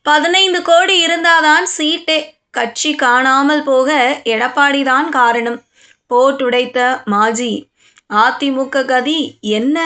15 கோடி இருந்தாதான் சீட்டே. கட்சி காணாமல் போக எடப்பாடி தான் காரணம். போட்டுடைத்த மாஜி. அதிமுக கதி என்ன?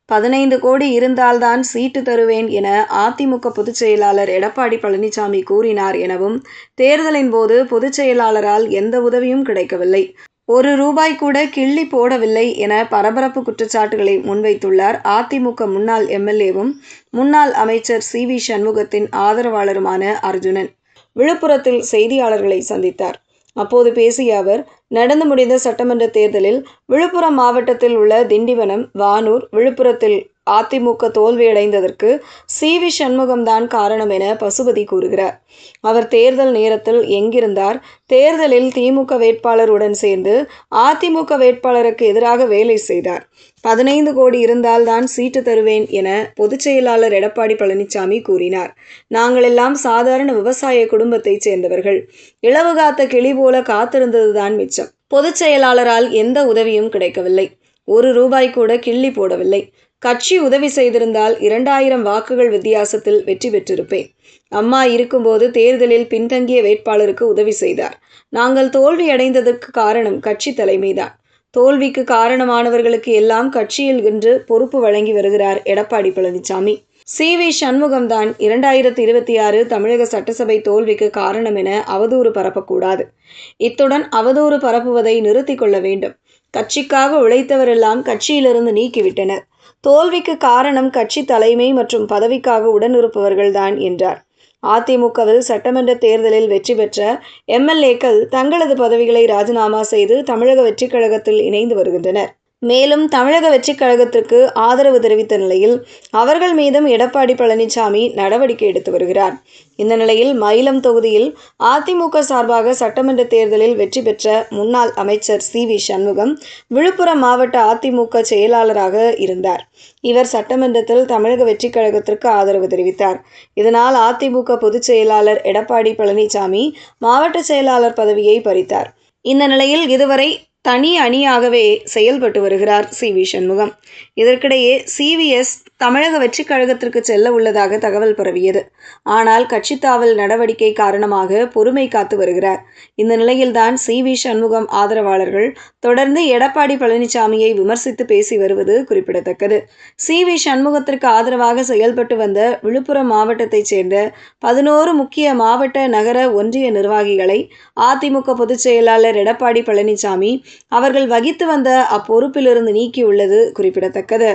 15 கோடி இருந்தால்தான் சீட்டு தருவேன் என அதிமுக பொதுச் செயலாளர் எடப்பாடி பழனிசாமி கூறினார் எனவும், தேர்தலின் போது பொதுச் செயலாளரால் எந்த உதவியும் கிடைக்கவில்லை, ₹1 கூட கிள்ளி போடவில்லை என பரபரப்பு குற்றச்சாட்டுகளை முன்வைத்துள்ளார் அதிமுக முன்னாள் எம்எல்ஏவும் முன்னாள் அமைச்சர் சி.வி. சண்முகத்தின் ஆதரவாளருமான அர்ஜுனன். விழுப்புரத்தில் செய்தியாளர்களை சந்தித்தார். அப்போது பேசிய அவர், நடந்து முடிந்த சட்டமன்ற தேர்தலில் விழுப்புரம் மாவட்டத்தில் உள்ள திண்டிவனம், வானூர், விழுப்புரத்தில் அதிமுக தோல்வியடைந்ததற்கு சி.வி. சண்முகம்தான் காரணம் என பசுபதி கூறுகிறார். அவர் தேர்தல் நேரத்தில் எங்கிருந்தார்? தேர்தலில் திமுக வேட்பாளருடன் சேர்ந்து அதிமுக வேட்பாளருக்கு எதிராக வேலை செய்தார். 15 கோடி இருந்தால் தான் சீட்டு தருவேன் என பொதுச் செயலாளர் எடப்பாடி பழனிசாமி கூறினார். நாங்கள் எல்லாம் சாதாரண விவசாய குடும்பத்தைச் சேர்ந்தவர்கள். இலவு காத்த கிளி போல காத்திருந்ததுதான் மிச்சம். பொதுச் செயலாளரால் எந்த உதவியும் கிடைக்கவில்லை. ₹1 கூட கிள்ளி போடவில்லை. கட்சி உதவி செய்திருந்தால் 2000 வாக்குகள் வித்தியாசத்தில் வெற்றி பெற்றிருப்பேன். அம்மா இருக்கும்போது தேர்தலில் பின்தங்கிய வேட்பாளருக்கு உதவி செய்தார். நாங்கள் தோல்வியடைந்ததற்கு காரணம் கட்சி தலைமைதான். தோல்விக்கு காரணமானவர்களுக்கு எல்லாம் கட்சியில் இன்று பொறுப்பு வழங்கி வருகிறார் எடப்பாடி பழனிசாமி. சி.வி. சண்முகம்தான் 2026 தமிழக சட்டசபை தோல்விக்கு காரணம் என அவதூறு பரப்பக்கூடாது. இத்துடன் அவதூறு பரப்புவதை நிறுத்திக் கொள்ள வேண்டும். கட்சிக்காக உழைத்தவரெல்லாம் கட்சியிலிருந்து நீக்கிவிட்டனர். தோல்விக்கு காரணம் கட்சி தலைமை மற்றும் பதவிக்காக உடனிருப்பவர்கள்தான் என்றார். அதிமுகவில் சட்டமன்ற தேர்தலில் வெற்றி பெற்ற எம்எல்ஏக்கள் தங்களது பதவிகளை ராஜினாமா செய்து தமிழக வெற்றிக் கழகத்தில் இணைந்து வருகின்றனர். மேலும் தமிழக வெற்றிக் கழகத்திற்கு ஆதரவு தெரிவித்த நிலையில் அவர்கள் மீதும் எடப்பாடி பழனிசாமி நடவடிக்கை எடுத்து வருகிறார். இந்த நிலையில் மயிலம் தொகுதியில் அதிமுக சார்பாக சட்டமன்ற தேர்தலில் வெற்றி பெற்ற முன்னாள் அமைச்சர் சி.வி. சண்முகம் விழுப்புரம் மாவட்ட அதிமுக செயலாளராக இருந்தார். இவர் சட்டமன்றத்தில் தமிழக வெற்றிக் கழகத்திற்கு ஆதரவு தெரிவித்தார். இதனால் அதிமுக பொதுச் செயலாளர் எடப்பாடி பழனிசாமி மாவட்ட செயலாளர் பதவியை பறித்தார். இந்த நிலையில் இதுவரை தனி அணியாகவே செயல்பட்டு வருகிறார் சி.வி. சண்முகம். இதற்கிடையே சி.வி.எஸ். தமிழக வெற்றிக் கழகத்திற்கு செல்ல உள்ளதாக தகவல் பரவியது. ஆனால் கட்சி தாவல் நடவடிக்கை காரணமாக பொறுமை காத்து வருகிறார். இந்த நிலையில்தான் சி.வி. சண்முகம் ஆதரவாளர்கள் தொடர்ந்து எடப்பாடி பழனிசாமியை விமர்சித்து பேசி வருவது குறிப்பிடத்தக்கது. சி.வி. சண்முகத்திற்கு ஆதரவாக செயல்பட்டு வந்த விழுப்புரம் மாவட்டத்தைச் சேர்ந்த 11 முக்கிய மாவட்ட, நகர, ஒன்றிய நிர்வாகிகளை அதிமுக பொதுச் செயலாளர் எடப்பாடி பழனிசாமி அவர்கள் வகித்து வந்த அப்பொறுப்பிலிருந்து நீக்கியுள்ளது குறிப்பிடத்தக்கது.